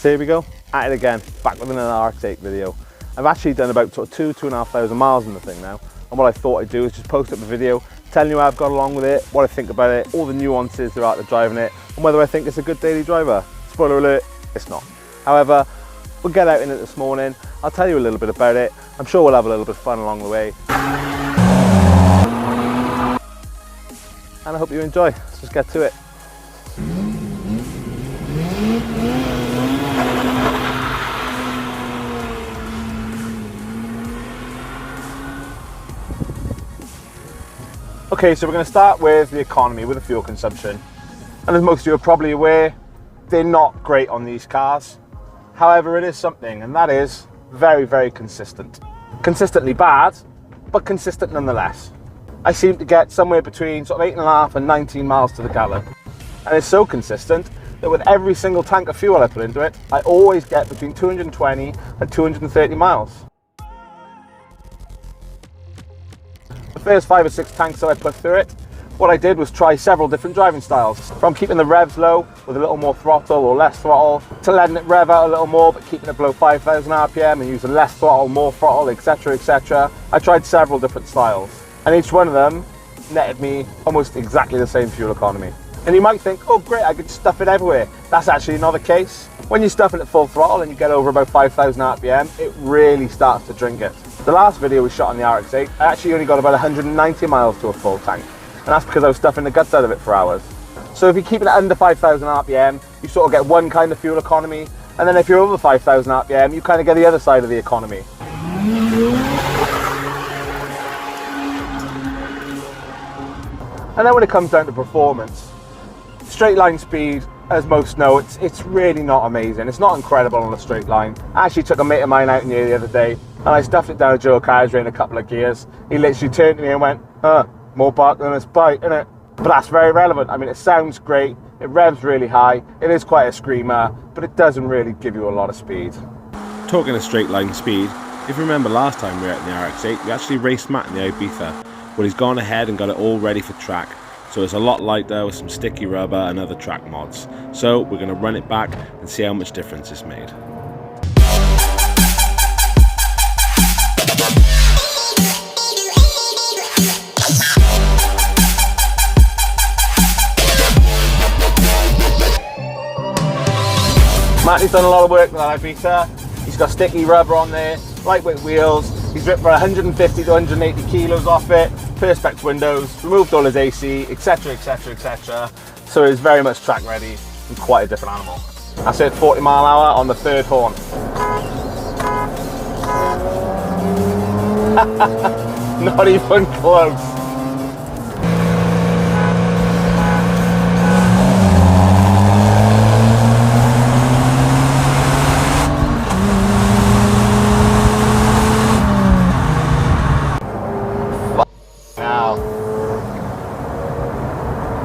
So here we go, at it again, back with another RX8 video. I've actually done about sort of 2,500 miles on the thing now, and what I thought I'd do is just post up a video telling you how I've got along with it, what I think about it, all the nuances there are to driving it, and whether I think it's a good daily driver. Spoiler alert, it's not. However, we'll get out in it this morning, I'll tell you a little bit about it, I'm sure we'll have a little bit of fun along the way. And I hope you enjoy. Let's just get to it. Okay, so we're going to start with the economy, with the fuel consumption. And as most of you are probably aware, they're not great on these cars. However, it is something, and that is very, very consistent. Consistently bad, but consistent nonetheless. I seem to get somewhere between sort of 8.5 and 19 miles to the gallon. And it's so consistent that with every single tank of fuel I put into it, I always get between 220 and 230 miles. The first 5 or 6 tanks that I put through it, what I did was try several different driving styles. From keeping the revs low with a little more throttle or less throttle, to letting it rev out a little more but keeping it below 5,000 RPM and using less throttle, more throttle, etc, etc. I tried several different styles, and each one of them netted me almost exactly the same fuel economy. And you might think, oh great, I could stuff it everywhere. That's actually not the case. When you stuff it at full throttle and you get over about 5,000 RPM, it really starts to drink it. The last video we shot on the RX8, I actually only got about 190 miles to a full tank. And that's because I was stuffing the guts out of it for hours. So if you're keeping it under 5,000 RPM, you sort of get one kind of fuel economy. And then if you're over 5,000 RPM, you kind of get the other side of the economy. And then when it comes down to performance, straight line speed, as most know, it's really not amazing. It's not incredible on a straight line. I actually took a mate of mine out in here the other day, and I stuffed it down a Joe carriageway in a couple of gears. He literally turned to me and went, more bark than it's bite, innit? But that's very relevant. I mean, it sounds great, it revs really high, it is quite a screamer, but it doesn't really give you a lot of speed. Talking of straight line speed, if you remember last time we were out in the RX8, we actually raced Matt in the Ibiza. Well, he's gone ahead and got it all ready for track. So it's a lot lighter with some sticky rubber and other track mods. So we're going to run it back and see how much difference it's made. Matty's done a lot of work with that Ibiza. He's got sticky rubber on there, lightweight wheels. He's ripped for 150 to 180 kilos off it, perspex windows, removed all his AC, etc, etc, etc. So he's very much track ready and quite a different animal. That's it, 40 mile an hour on the third horn. Not even close.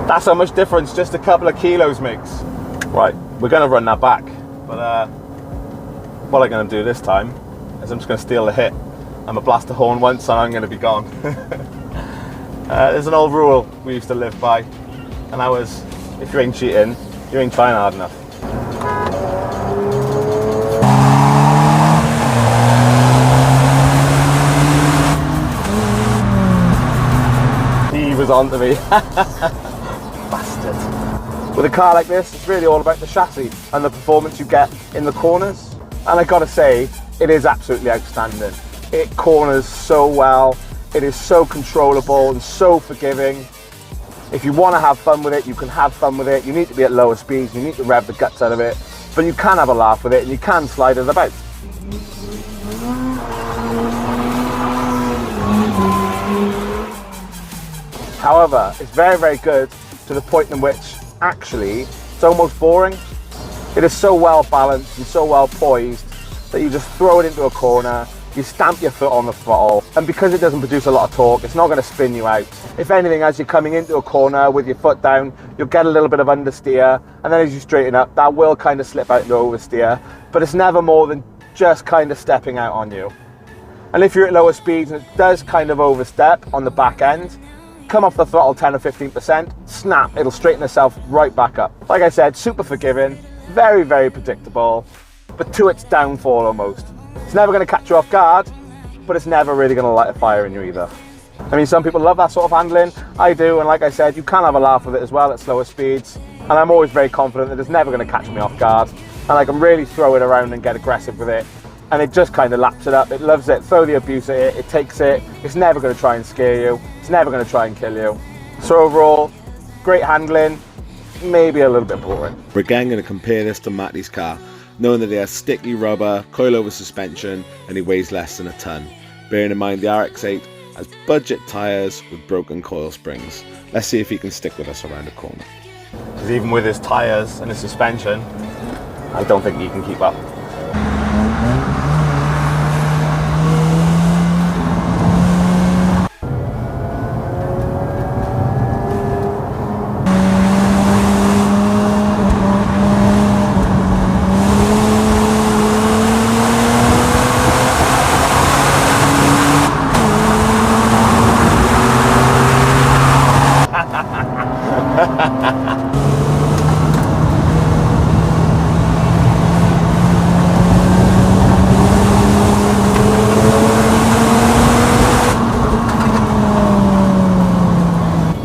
That's how much difference just a couple of kilos makes. Right, we're going to run that back, but what I'm going to do this time is I'm just going to steal the hit. I'm going to blast the horn once and I'm going to be gone. There's an old rule we used to live by, and that was, if you ain't cheating, you ain't trying hard enough. He was on to me. With a car like this, it's really all about the chassis and the performance you get in the corners. And I gotta say, it is absolutely outstanding. It corners so well, it is so controllable and so forgiving. If you wanna have fun with it, you can have fun with it. You need to be at lower speeds, you need to rev the guts out of it, but you can have a laugh with it and you can slide it about. However, it's very, very good to the point in which actually it's almost boring. It is so well balanced and so well poised that you just throw it into a corner, you stamp your foot on the throttle, and because it doesn't produce a lot of torque, it's not going to spin you out. If anything, as you're coming into a corner with your foot down, you'll get a little bit of understeer, and then as you straighten up, that will kind of slip out into oversteer, but it's never more than just kind of stepping out on you. And if you're at lower speeds and it does kind of overstep on the back end, come off the throttle 10 or 15%, snap, it'll straighten itself right back up. Like I said, super forgiving, very, very predictable, but to its downfall almost. It's never going to catch you off guard, but it's never really going to light a fire in you either. I mean, some people love that sort of handling. I do, and like I said, you can have a laugh with it as well at slower speeds. And I'm always very confident that it's never going to catch me off guard. And I can really throw it around and get aggressive with it. And it just kind of laps it up. It loves it. Throw the abuse at it. It takes it. It's never going to try and scare you. It's never going to try and kill you. So overall, great handling. Maybe a little bit boring. We're again going to compare this to Matty's car, knowing that he has sticky rubber, coilover suspension, and he weighs less than a ton. Bearing in mind the RX8 has budget tyres with broken coil springs. Let's see if he can stick with us around the corner. Because even with his tyres and his suspension, I don't think he can keep up.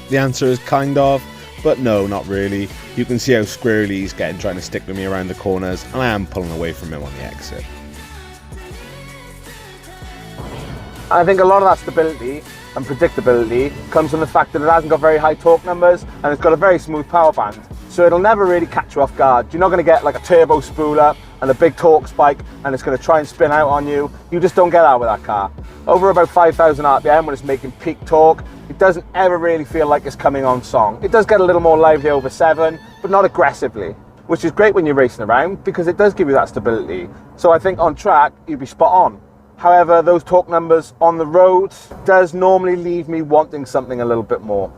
The answer is kind of, but no, not really. You can see how squirrely he's getting trying to stick with me around the corners, and I am pulling away from him on the exit. I think a lot of that stability and predictability comes from the fact that it hasn't got very high torque numbers and it's got a very smooth power band. So it'll never really catch you off guard. You're not going to get like a turbo spool up and a big torque spike and it's going to try and spin out on you. You just don't get that with that car. Over about 5,000 RPM when it's making peak torque, it doesn't ever really feel like it's coming on song. It does get a little more lively over 7, but not aggressively, which is great when you're racing around because it does give you that stability. So I think on track, you'd be spot on. However, those torque numbers on the road does normally leave me wanting something a little bit more.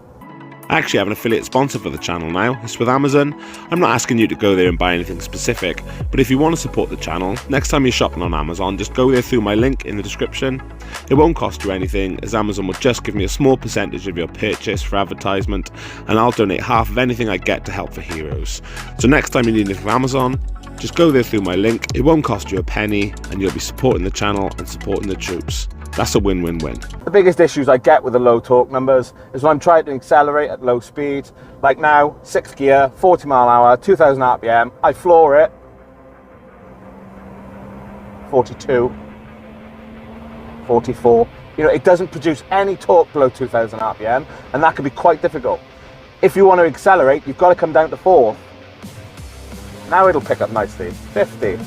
I actually have an affiliate sponsor for the channel now. It's with Amazon. I'm not asking you to go there and buy anything specific, but if you want to support the channel, next time you're shopping on Amazon, just go there through my link in the description. It won't cost you anything, as Amazon will just give me a small percentage of your purchase for advertisement, and I'll donate half of anything I get to help for heroes. So next time you need anything from Amazon, just go there through my link. It won't cost you a penny, and you'll be supporting the channel and supporting the troops. That's a win-win-win. The biggest issues I get with the low torque numbers is when I'm trying to accelerate at low speeds. Like now, 6th gear, 40 mile an hour, 2000 RPM. I floor it. 42, 44. You know, it doesn't produce any torque below 2000 RPM, and that can be quite difficult. If you want to accelerate, you've got to come down to 4th. Now it'll pick up nicely. 50,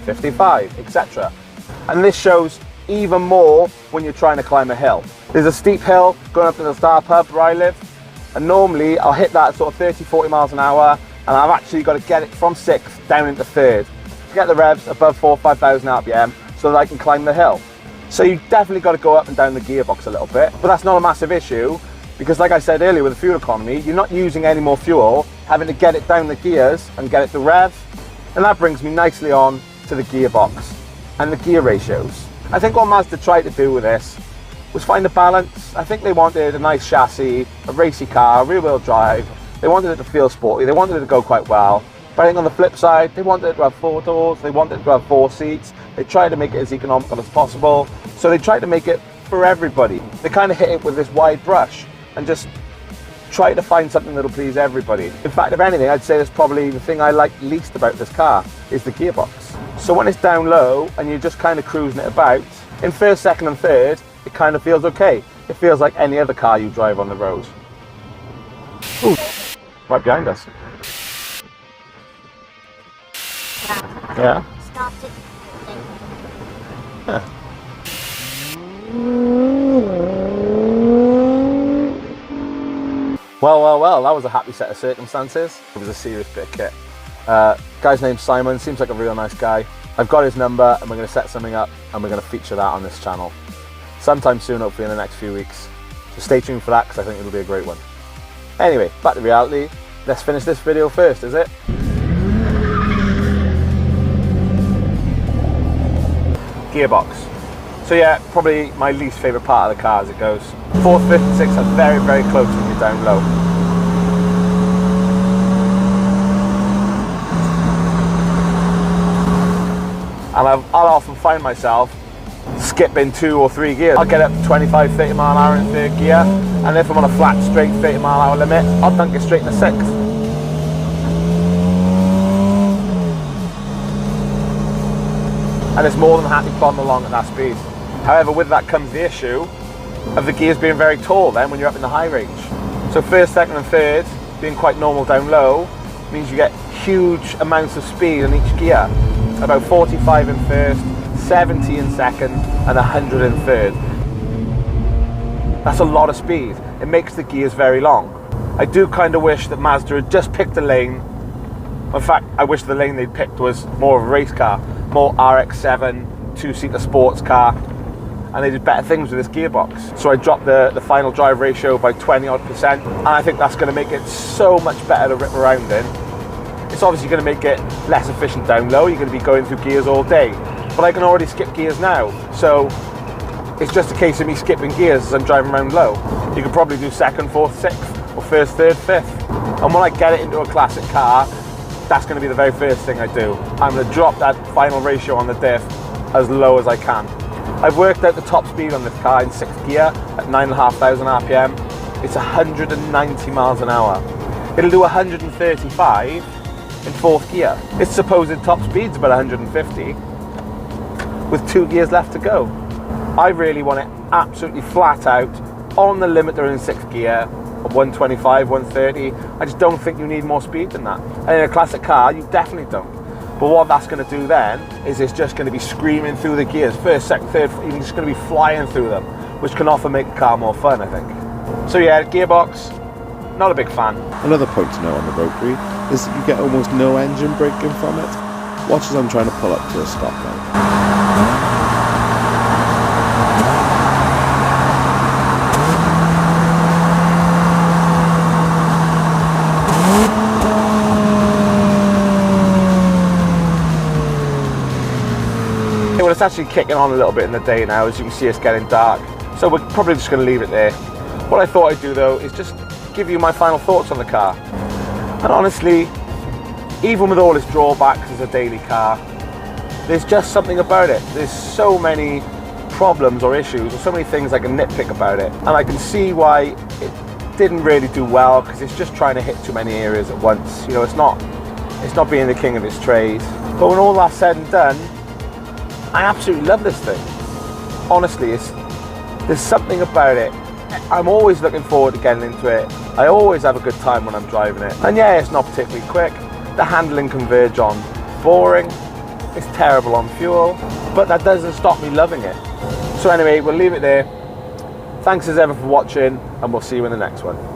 55, etc. And this shows even more when you're trying to climb a hill. There's a steep hill going up to the Star Pub where I live, and normally I'll hit that sort of 30, 40 miles an hour, and I've actually got to get it from 6th down into 3rd to get the revs above 4,000 or 5,000 RPM so that I can climb the hill. So you've definitely got to go up and down the gearbox a little bit, but that's not a massive issue because, like I said earlier, with the fuel economy, you're not using any more fuel, having to get it down the gears and get it to rev. And that brings me nicely on to the gearbox and the gear ratios. I think what Mazda tried to do with this was find a balance. I think they wanted a nice chassis, a racy car, rear-wheel drive. They wanted it to feel sporty. They wanted it to go quite well. But I think on the flip side, they wanted it to have 4 doors. They wanted it to have 4 seats. They tried to make it as economical as possible. So they tried to make it for everybody. They kind of hit it with this wide brush and just try to find something that'll please everybody. In fact, if anything, I'd say that's probably the thing I like least about this car is the gearbox. So when it's down low and you're just kind of cruising it about, in 1st, 2nd and 3rd, it kind of feels okay. It feels like any other car you drive on the road. Ooh, right behind us. Yeah. Yeah. Well, that was a happy set of circumstances. It was a serious bit of kit. Guy's name's Simon, seems like a real nice guy. I've got his number and we're going to set something up and we're going to feature that on this channel sometime soon, hopefully in the next few weeks. So stay tuned for that because I think it'll be a great one. Anyway, back to reality. Let's finish this video first, is it? Gearbox. So yeah, probably my least favourite part of the car as it goes. 4th, 5th and 6th are very, very close when you're down low. and I'll often find myself skipping 2 or 3 gears. I'll get up to 25, 30 mile an hour in 3rd gear, and if I'm on a flat, straight 30 mile an hour limit, I'll dunk it straight in the 6th. And it's more than happy plodding along at that speed. However, with that comes the issue of the gears being very tall then when you're up in the high range. So 1st, 2nd and 3rd being quite normal down low means you get huge amounts of speed in each gear. About 45 in 1st, 70 in 2nd and 100 in 3rd. That's a lot of speed. It makes the gears very long. I do kind of wish that Mazda had just picked a lane. In fact, I wish the lane they'd picked was more of a race car, more rx8, 2-seater sports car, and they did better things with this gearbox. So I dropped the final drive ratio by 20-odd%, and I think that's going to make it so much better to rip around in. It's obviously going to make it less efficient down low. You're going to be going through gears all day, but I can already skip gears now, so it's just a case of me skipping gears as I'm driving around low. You could probably do 2nd, 4th, 6th, or 1st, 3rd, 5th, and when I get it into a classic car, that's going to be the very first thing I do. I'm going to drop that final ratio on the diff as low as I can. I've worked out the top speed on this car in 6th gear at 9,500 RPM. It's 190 miles an hour. It'll do 135 in 4th gear. Its supposed top speed's about 150 with 2 gears left to go. I really want it absolutely flat out on the limiter in 6th gear. 125, 130. I just don't think you need more speed than that. And in a classic car, you definitely don't. But what that's going to do then is it's just going to be screaming through the gears. 1st, 2nd, 3rd, you're just going to be flying through them, which can often make a car more fun, I think. So yeah, Gearbox, not a big fan. Another point to note on the rotary is that you get almost no engine braking from it. Watch as I'm trying to pull up to a stop now. Well, it's actually kicking on a little bit in the day now. As you can see, it's getting dark, so we're probably just going to leave it there. What I thought I'd do though is just give you my final thoughts on the car. And honestly, even with all its drawbacks as a daily car, there's just something about it. There's so many problems or issues or so many things I can nitpick about it, and I can see why it didn't really do well, because it's just trying to hit too many areas at once. You know, it's not being the king of its trade. But when all that's said and done, I absolutely love this thing. Honestly, there's something about it. I'm always looking forward to getting into it. I always have a good time when I'm driving it. And yeah, it's not particularly quick. The handling can verge on boring. It's terrible on fuel, but that doesn't stop me loving it. So anyway, we'll leave it there. Thanks as ever for watching, and we'll see you in the next one.